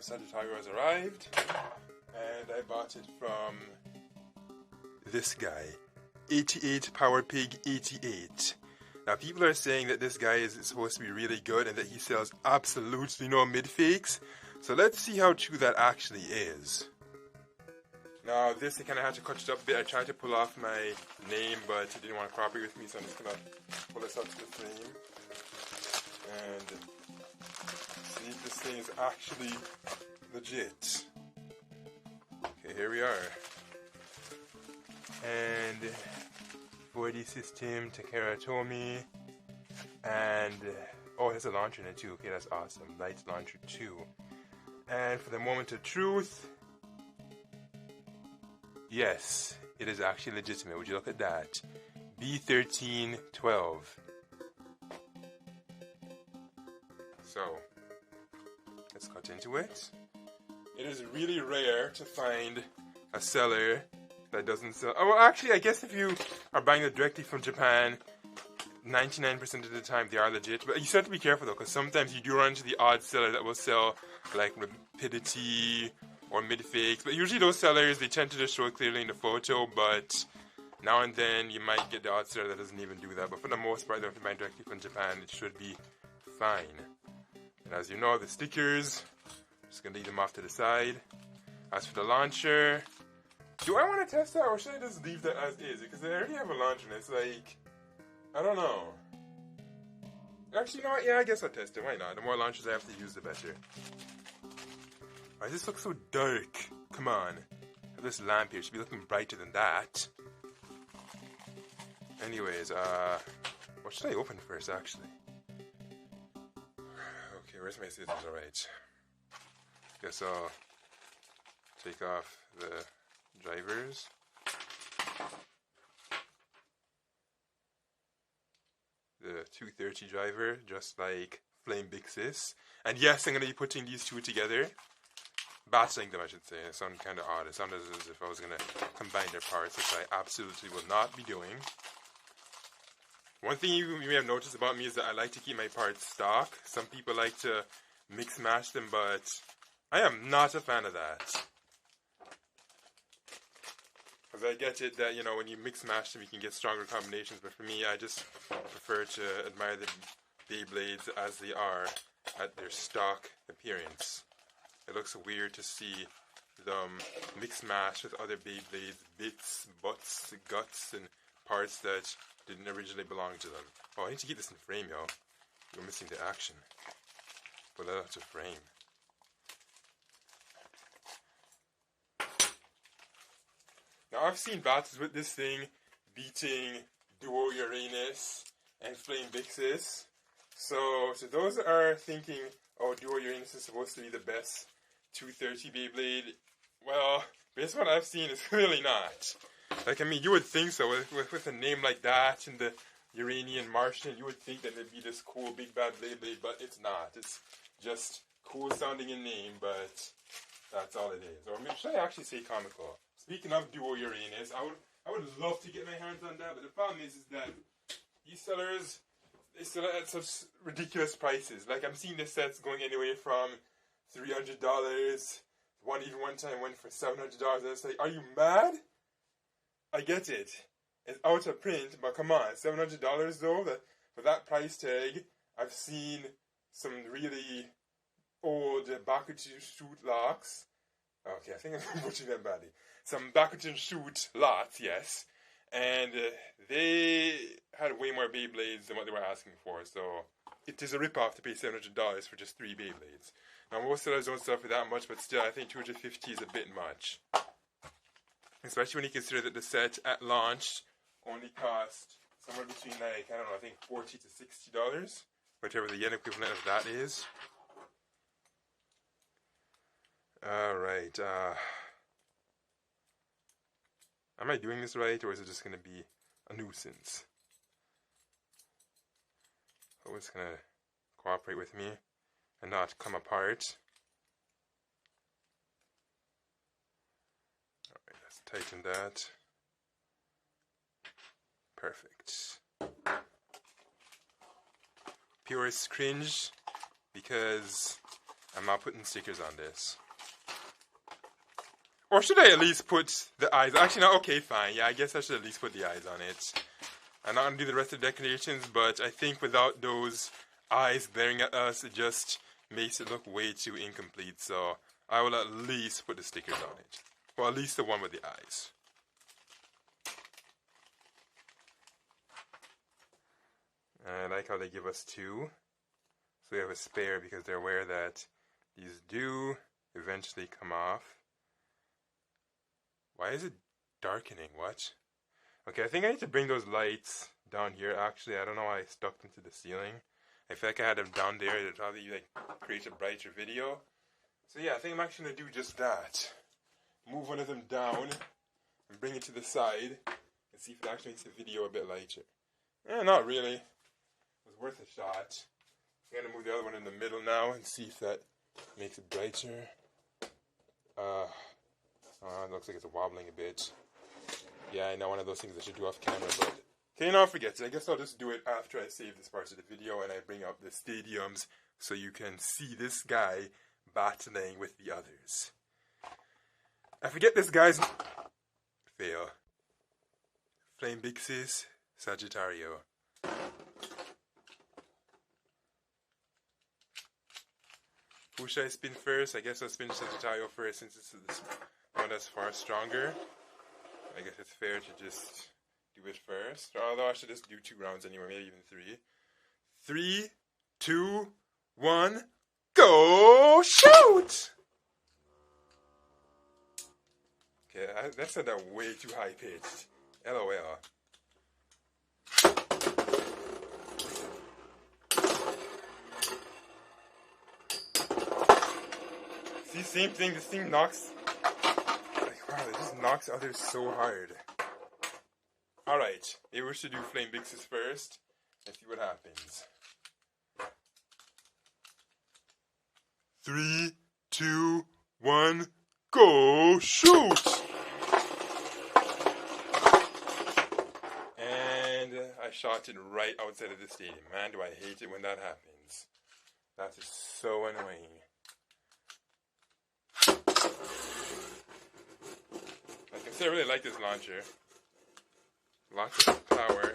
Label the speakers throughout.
Speaker 1: Sagittario has arrived, and I bought it from this guy, 88powerpig88. Now, people are saying that this guy is supposed to be really good and that he sells absolutely no mid-fakes. So let's see how true that actually is. Now, this, I kind of had to cut it up a bit. I tried to pull off my name, but it didn't want to cooperate with me, so I'm just going to pull this up to the frame. And see if this thing is actually legit. Okay, here we are. And 4D system, Takara Tomy, and oh, it has a launcher in it too. Okay, that's awesome. Lights launcher too. And for the moment of truth, yes, it is actually legitimate. Would you look at that? B1312. So, let's cut into it. It is really rare to find a seller that doesn't sell. Oh, well, actually, I guess if you are buying it directly from Japan, 99% of the time they are legit. But you still have to be careful though, because sometimes you do run into the odd seller that will sell like Rapidity or mid-fakes. But usually those sellers, they tend to just show it clearly in the photo, but now and then you might get the odd seller that doesn't even do that. But for the most part, if you buy directly from Japan, it should be fine. And as you know, the stickers, I'm just going to leave them off to the side. As for the launcher, do I want to test that, or should I just leave that as is? Because I already have a launcher and it's like, I don't know. Actually, you know what? Yeah, I guess I'll test it. Why not? The more launchers I have to use, the better. Why does this look so dark? Come on. I have this lamp here. It should be looking brighter than that. Anyways, what should I open first, actually? Okay, where's my scissors? Alright. Guess I'll take off the drivers. The 230 driver, just like Flame Big Sis. And yes, I'm going to be putting these two together. Battling them, I should say. It sounded kind of odd. It sounded as if I was going to combine their parts, which I absolutely will not be doing. One thing you may have noticed about me is that I like to keep my parts stock. Some people like to mix mash them, but I am not a fan of that. Because I get it that, you know, when you mix mash them, you can get stronger combinations. But for me, I just prefer to admire the Beyblades as they are at their stock appearance. It looks weird to see them mix mash with other Beyblades, bits, butts, guts, and parts that didn't originally belong to them. Oh, I need to keep this in frame, yo. You're missing the action. Put that out to frame. Now, I've seen battles with this thing beating Duo Uranus and Flame Big Sis. So those are thinking, oh, Duo Uranus is supposed to be the best 230 Beyblade. Well, based on what I've seen, it's clearly not. Like, I mean, you would think so. With a name like that and the Uranian Martian, you would think that it'd be this cool big bad Beyblade, but it's not. It's just cool sounding in name, but that's all it is. Or should I actually say comical? Speaking of Duo Uranus, I would love to get my hands on that, but the problem is that these sellers, they sell it at such ridiculous prices. Like, I'm seeing the sets going anywhere from $300. One time went for $700. And it's like, are you mad? I get it. It's out of print, but come on, $700 though, for that price tag. I've seen some really old Bakugan shoot locks. Okay, I think I'm butchering that badly. Some Bakugan shoot lots, yes. And they had way more Beyblades than what they were asking for, so it is a rip-off to pay $700 for just 3 Beyblades. Now, most sellers don't sell for that much, but still, I think $250 is a bit much. Especially when you consider that the set at launch only cost somewhere between, like, I don't know, I think $40 to $60, whatever the yen equivalent of that is. Alright, am I doing this right, or is it just going to be a nuisance? Hope it's going to cooperate with me and not come apart. Alright, let's tighten that. Perfect. Purest cringe, because I'm not putting stickers on this. Or should I at least put the eyes? Actually, no, okay, fine. Yeah, I guess I should at least put the eyes on it. I'm not going to do the rest of the decorations, but I think without those eyes glaring at us, it just makes it look way too incomplete. So I will at least put the stickers on it. Well, at least the one with the eyes. I like how they give us two. So we have a spare because they're aware that these do eventually come off. Why is it darkening? What? Okay, I think I need to bring those lights down here. Actually, I don't know why I stuck them to the ceiling. I feel like I had them down there. It'd probably like create a brighter video. So yeah, I think I'm actually gonna do just that. Move one of them down and bring it to the side and see if it actually makes the video a bit lighter. Not really. It was worth a shot. I'm gonna move the other one in the middle now and see if that makes it brighter. It looks like it's wobbling a bit. Yeah, I know, one of those things I should do off camera, but okay, now forget it. I guess I'll just do it after I save this part of the video and I bring up the stadiums so you can see this guy battling with the others. I forget this guy's fail. Flame Big Sis, Sagittario. Who should I spin first? I guess I'll spin Sagittario first since it's the one that's far stronger. I guess it's fair to just do it first. Although I should just do 2 rounds anyway, maybe even 3. 3, 2, 1, go shoot! Okay, that said that way too high pitched. LOL. See, same thing. This thing knocks. Like, wow, it just knocks others so hard. Alright, maybe we should do Flame Big Sis first and see what happens. 3, 2, 1, go shoot! And I shot it right outside of the stadium. Man, do I hate it when that happens. That is so annoying. Like I said, I really like this launcher. Lots of power.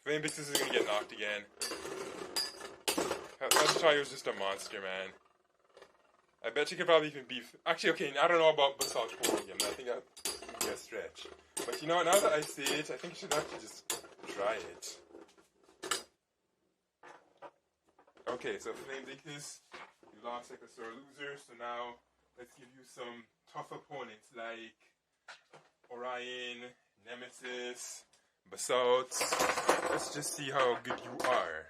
Speaker 1: Flame Big Sis is gonna get knocked again. Sagittario was just a monster, man. I bet you could probably even beef. Actually, okay, I don't know about Basalt Podium. I think that would be a stretch. But you know what, now that I see it, I think I should actually just try it. Okay, so Flame Big Sis, you lost like a sore loser, so now let's give you some tough opponents like Orion, Nemesis, Basalt. Let's just see how good you are.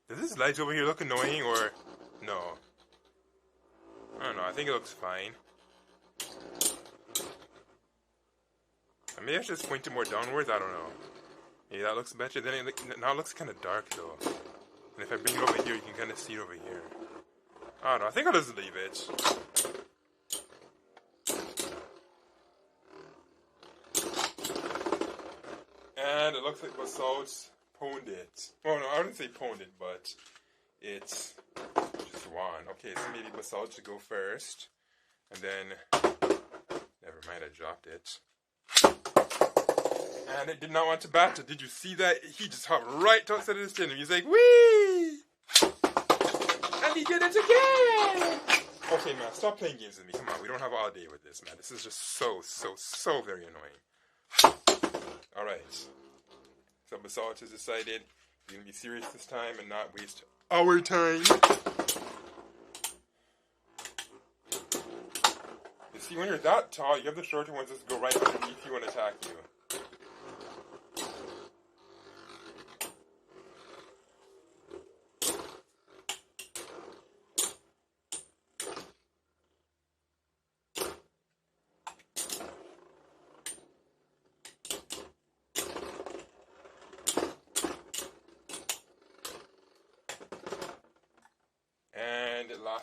Speaker 1: Does this light over here look annoying or no? I don't know, I think it looks fine. Maybe I should just point it more downwards, I don't know. Maybe that looks better. Then now it looks kind of dark though. And if I bring it over here, you can kind of see it over here. I don't know, I think I'll just leave it. And it looks like Basalt pwned it. Well, no, I wouldn't say pwned it, but it's just won. Okay, so maybe Basalt should go first. And then, never mind, I dropped it. And it did not want to battle. Did you see that? He just hopped right outside of the stadium. He's like, whee! And he did it again! Okay, man, stop playing games with me. Come on, we don't have all day with this, man. This is just so very annoying. Alright. So Basalt has decided he's going to be serious this time and not waste our time. You see, when you're that tall, you have the shorter ones just go right underneath you and attack you.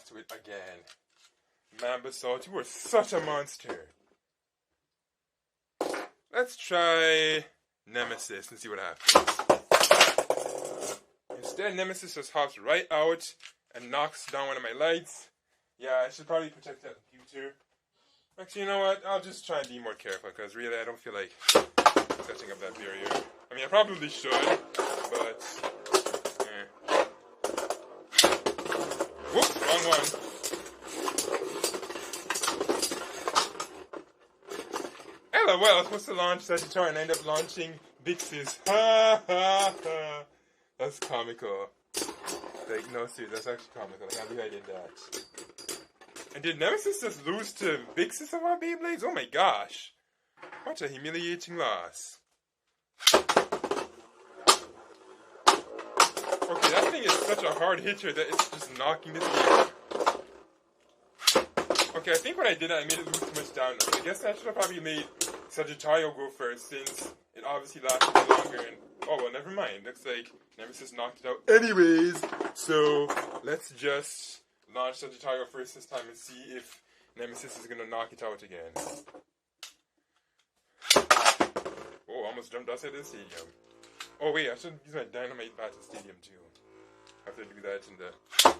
Speaker 1: off to it again. Man, Basalt, you were such a monster. Let's try Nemesis and see what happens. Instead, Nemesis just hops right out and knocks down one of my lights. Yeah, I should probably protect that computer. Actually, you know what? I'll just try and be more careful, because really I don't feel like setting up that barrier. I mean, I probably should, but... Whoops, wrong one. LOL, I was supposed to launch Sagittario and end up launching Bix's. Ha ha ha. That's comical. Like, no, seriously, that's actually comical. I can't believe I did that. And did Nemesis just lose to Bixis of our Beyblades? Oh my gosh. What a humiliating loss. Okay, that thing is such a hard hitter that it's just knocking this game. Okay, I think what I did, I made it lose too much down. I guess I should have probably made Sagittario go first, since it obviously lasted longer. And oh, well, never mind. Looks like Nemesis knocked it out anyways. So, let's just launch Sagittario first this time and see if Nemesis is going to knock it out again. Oh, almost jumped outside the stadium. Oh wait, I should use my dynamite battle stadium too. I have to do that in the video.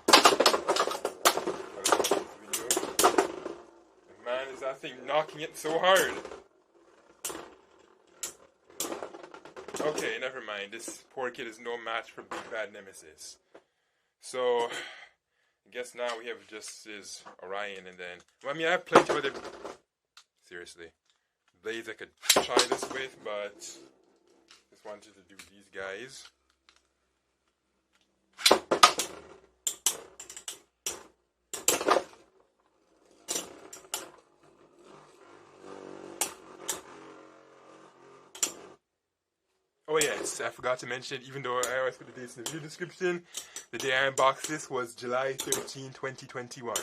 Speaker 1: Man, is that thing knocking it so hard? Okay, never mind. This poor kid is no match for big bad Nemesis. So, I guess now we have just his Orion, and then... Well, I mean, I have plenty of other... Seriously. Blades I could try this with, but... Just wanted to do these guys. Oh yes, I forgot to mention, even though I always put the dates in the video description, the day I unboxed this was July 13, 2021.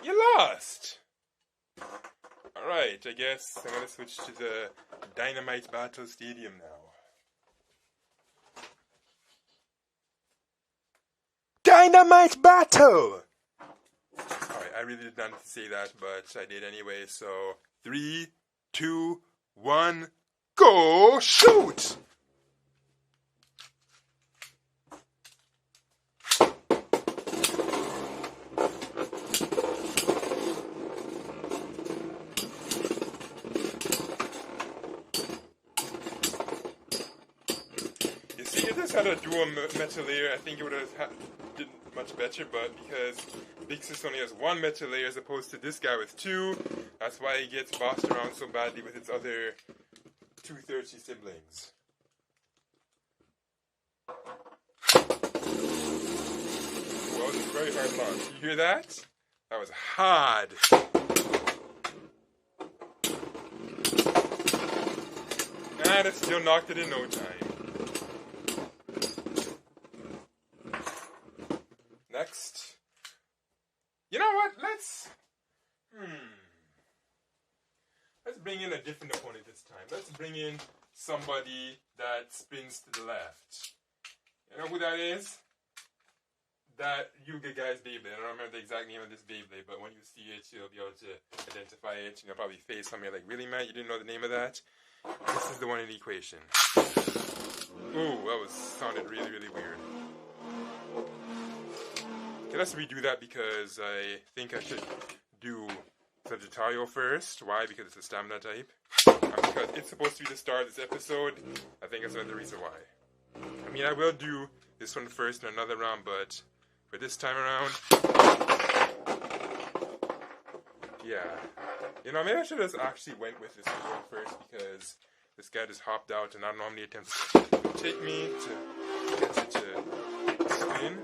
Speaker 1: You lost! Alright, I guess I'm gonna switch to the Dynamite Battle Stadium now. Dynamite Battle! Alright, I really did not need to say that, but I did anyway, so 3, 2, 1, go shoot! If this had a dual metal layer, I think it would have did much better, but because Bixis only has one metal layer as opposed to this guy with two, that's why he gets bossed around so badly with its other 230 siblings. Well, it's a very hard launch. You hear that? That was hard. And it still knocked it in no time. Next. You know what? Let's bring in a different opponent this time. Let's bring in somebody that spins to the left. You know who that is? That Yuga guy's Beyblade. I don't remember the exact name of this Beyblade, but when you see it, you'll be able to identify it. You'll probably face somebody like, really, man? You didn't know the name of that? This is the one in the equation. Ooh, that sounded really, really weird. Okay, let's redo that because I think I should do Sagittario first. Why? Because it's a stamina type. And because it's supposed to be the star of this episode, I think that's another reason why. I mean, I will do this one first in another round, but for this time around, yeah. You know, maybe I should have actually went with this one first because this guy just hopped out and I don't know how many attempts it will take me to get it to spin.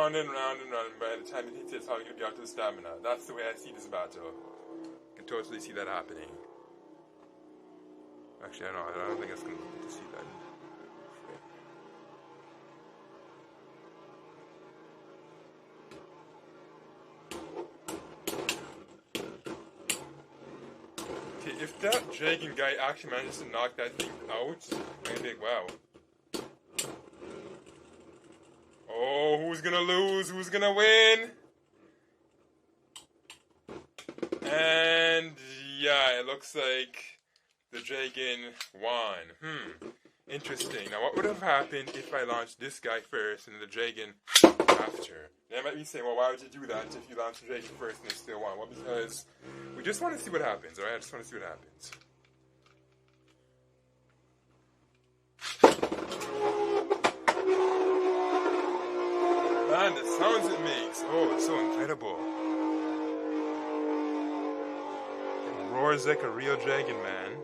Speaker 1: round and round and round. By the time it hits, it's how you're going to be out to the stamina. That's the way I see this battle. I can totally see that happening. Actually, I don't think it's going to see that. Okay, if that dragon guy actually manages to knock that thing out, I'm going to be like, wow. Oh, who's gonna lose? Who's gonna win? And yeah, it looks like the dragon won. Interesting. Now, what would have happened if I launched this guy first and the dragon after? Now, I might be saying, well, why would you do that if you launch the dragon first and it still won? Well, because we just want to see what happens, alright? I just want to see what happens. Man, the sounds it makes. Oh, it's so incredible. It roars like a real dragon, man.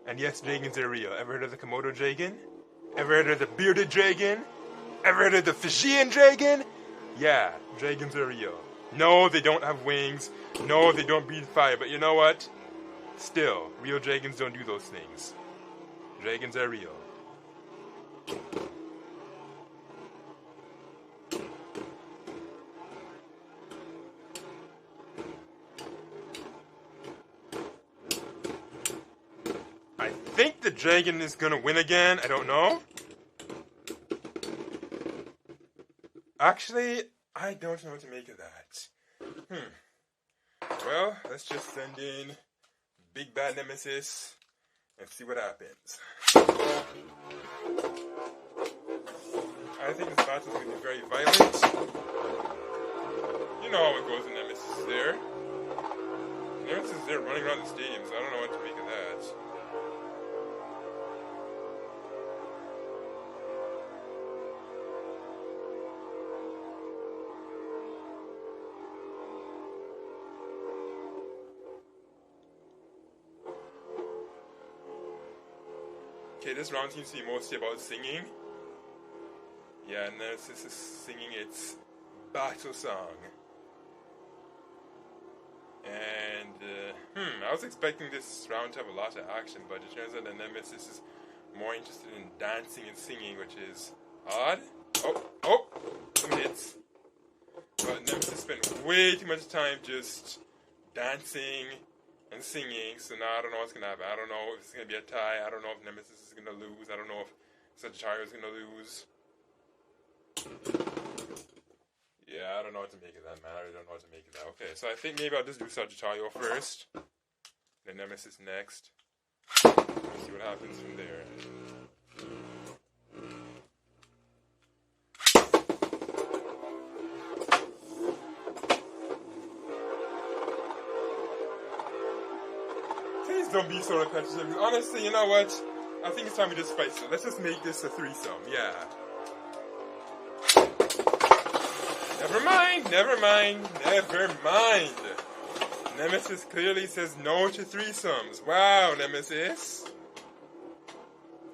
Speaker 1: And yes, dragons are real. Ever heard of the Komodo dragon? Ever heard of the bearded dragon? Ever heard of the Fijian dragon? Yeah, dragons are real. No, they don't have wings. No, they don't breathe fire. But you know what? Still, real dragons don't do those things. Dragons are real. I think the dragon is gonna win again. I don't know. Actually, I don't know what to make of that. Well, let's just send in Big Bad Nemesis and see what happens. I think this battle is going to be very violent. You know how it goes when Nemesis is there. Nemesis is there running around the stadium, so I don't know what to make of that. Okay, this round seems to be mostly about singing. Yeah, Nemesis is singing its battle song. And, I was expecting this round to have a lot of action, but it turns out that Nemesis is more interested in dancing and singing, which is odd. Oh, some hits. But Nemesis spent way too much time just dancing and singing, so now I don't know what's going to happen. I don't know if it's going to be a tie. I don't know if Nemesis is going to lose. I don't know if Sagittario is going to lose. Yeah, I don't know what to make of that, man. I really don't know what to make of that. Okay, so I think maybe I'll just do Sagittario first, then Nemesis next. See what happens from there. Please don't be so repetitive. Honestly, you know what? I think it's time we just fight. So let's just make this a threesome. Yeah. Never mind. Nemesis clearly says no to threesomes. Wow, Nemesis.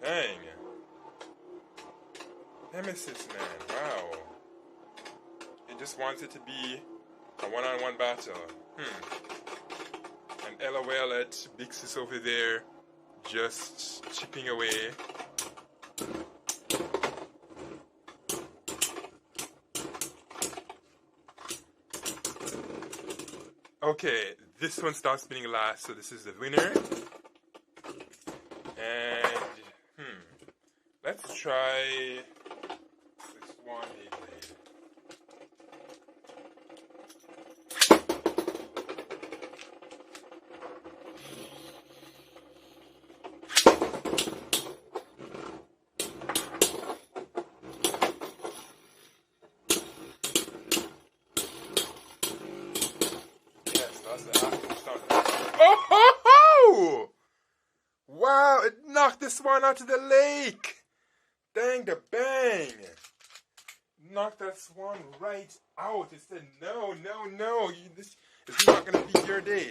Speaker 1: Dang. Nemesis, man. Wow. He just wants it to be a one-on-one battle. And LOL at Bixis over there just chipping away. Okay, this one stops spinning last, so this is the winner. And, let's try this one Beyblade. Oh! Wow, it knocked this one out of the lake. Dang the bang. Knocked that swan right out. It said, no. This is not going to be your day.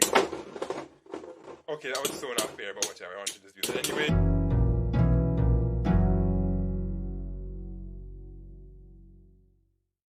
Speaker 1: Okay, that was so not fair, but whatever. I want you to just do that anyway.